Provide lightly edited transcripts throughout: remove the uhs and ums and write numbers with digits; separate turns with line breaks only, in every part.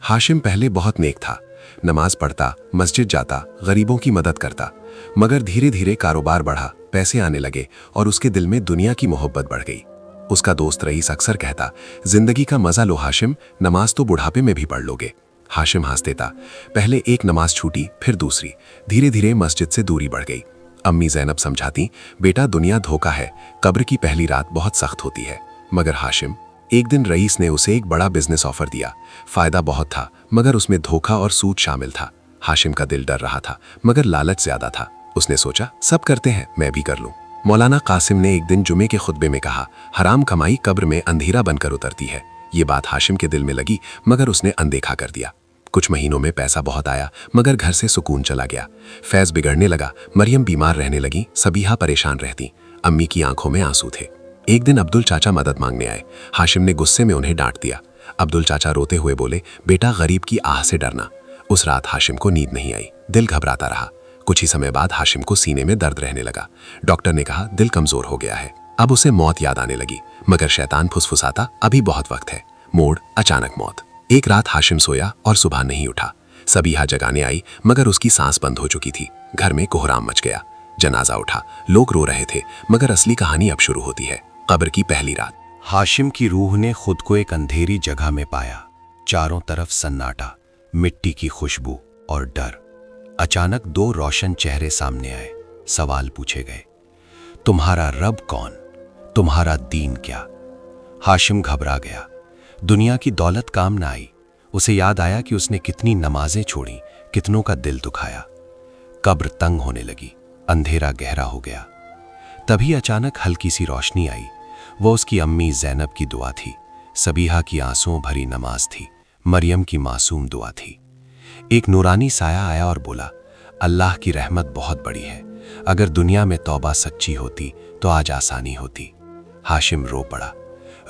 हाशिम पहले बहुत नेक था, नमाज पढ़ता, मस्जिद जाता, गरीबों की मदद करता। मगर धीरे धीरे कारोबार बढ़ा, पैसे आने लगे और उसके दिल में दुनिया की मोहब्बत बढ़ गई। उसका दोस्त रईस अक्सर कहता, जिंदगी का मजा लो हाशिम, नमाज तो बुढ़ापे में भी पढ़ लोगे। हाशिम हंस देता। पहले एक नमाज छूटी, फिर दूसरी। धीरे धीरे मस्जिद से दूरी बढ़ गई। अम्मी ज़ैनब समझाती, बेटा दुनिया धोखा है, कब्र की पहली रात बहुत सख्त होती है। मगर हाशिम, एक दिन रईस ने उसे एक बड़ा बिजनेस ऑफर दिया। फायदा बहुत था, मगर उसमें धोखा और सूद शामिल था। हाशिम का दिल डर रहा था, मगर लालच ज्यादा था। उसने सोचा, सब करते हैं, मैं भी कर लूं। मौलाना कासिम ने एक दिन जुमे के खुतबे में कहा, हराम कमाई कब्र में अंधेरा बनकर उतरती है। ये बात हाशिम के दिल में लगी, मगर उसने अनदेखा कर दिया। कुछ महीनों में पैसा बहुत आया, मगर घर से सुकून चला गया। फैज बिगड़ने लगा, मरियम बीमार रहने लगी, सबीहा परेशान रहती। अम्मी की आंखों में आंसू थे। एक दिन अब्दुल चाचा मदद मांगने आए। हाशिम ने गुस्से में उन्हें डांट दिया। अब्दुल चाचा रोते हुए बोले, बेटा गरीब की आह से डरना। उस रात हाशिम को नींद नहीं आई, दिल घबराता रहा। कुछ ही समय बाद हाशिम को सीने में दर्द रहने लगा। डॉक्टर ने कहा, दिल कमजोर हो गया है। अब उसे मौत याद आने लगी, मगर शैतान फुसफुसाता, अभी बहुत वक्त है। मोड़, अचानक मौत। एक रात हाशिम सोया और सुबह नहीं उठा। सबीहा जगाने आई, मगर उसकी सांस बंद हो चुकी थी। घर में कोहराम मच गया। जनाजा उठा, लोग रो रहे थे, मगर असली कहानी अब शुरू होती है। कब्र की पहली रात।
हाशिम की रूह ने खुद को एक अंधेरी जगह में पाया। चारों तरफ सन्नाटा, मिट्टी की खुशबू और डर। अचानक दो रोशन चेहरे सामने आए। सवाल पूछे गए, तुम्हारा रब कौन, तुम्हारा दीन क्या? हाशिम घबरा गया। दुनिया की दौलत काम न आई। उसे याद आया कि उसने कितनी नमाजें छोड़ी, कितनों का दिल दुखाया। कब्र तंग होने लगी, अंधेरा गहरा हो गया। तभी अचानक हल्की सी रोशनी आई। वो उसकी अम्मी ज़ैनब की दुआ थी। सबीहा की आंसुओं भरी नमाज थी। मरियम की मासूम दुआ थी। एक नूरानी साया आया और बोला, अल्लाह की रहमत बहुत बड़ी है। अगर दुनिया में तौबा सच्ची होती तो आज आसानी होती। हाशिम रो पड़ा।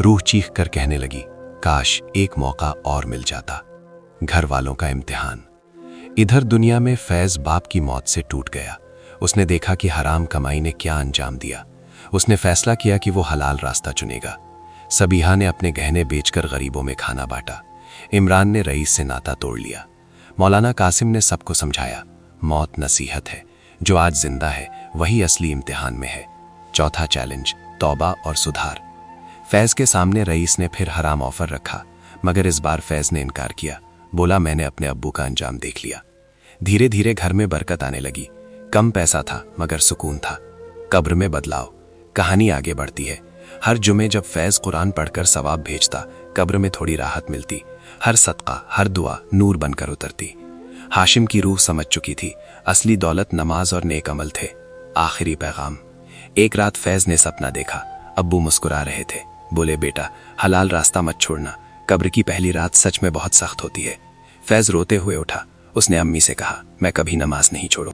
रूह चीख कर कहने लगी, काश एक मौका और मिल जाता। घर वालों का इम्तिहान। इधर दुनिया में फैज बाप की मौत से टूट गया। उसने देखा कि हराम कमाई ने क्या अंजाम दिया। उसने फैसला किया कि वो हलाल रास्ता चुनेगा। सबीहा ने अपने गहने बेचकर गरीबों में खाना बांटा। इमरान ने रईस से नाता तोड़ लिया। मौलाना कासिम ने सबको समझाया, मौत नसीहत है, जो आज जिंदा है वही असली इम्तिहान में है। चौथा चैलेंज, तौबा और सुधार। फैज के सामने रईस ने फिर हराम ऑफर रखा, मगर इस बार फैज ने इनकार किया। बोला, मैंने अपने अब्बू का अंजाम देख लिया। धीरे धीरे घर में बरकत आने लगी। कम पैसा था, मगर सुकून था। कब्र में बदलाव। कहानी आगे बढ़ती है। हर जुमे जब फैज कुरान पढ़कर सवाब भेजता, कब्र में थोड़ी राहत मिलती। हर सदका, हर दुआ नूर बनकर उतरती। हाशिम की रूह समझ चुकी थी, असली दौलत नमाज और नेक अमल थे। आखिरी पैगाम। एक रात फैज ने सपना देखा। अब्बू मुस्कुरा रहे थे। बोले, बेटा हलाल रास्ता मत छोड़ना, कब्र की पहली रात सच में बहुत सख्त होती है। फैज रोते हुए उठा। उसने अम्मी से कहा, मैं कभी नमाज नहीं छोड़ूं।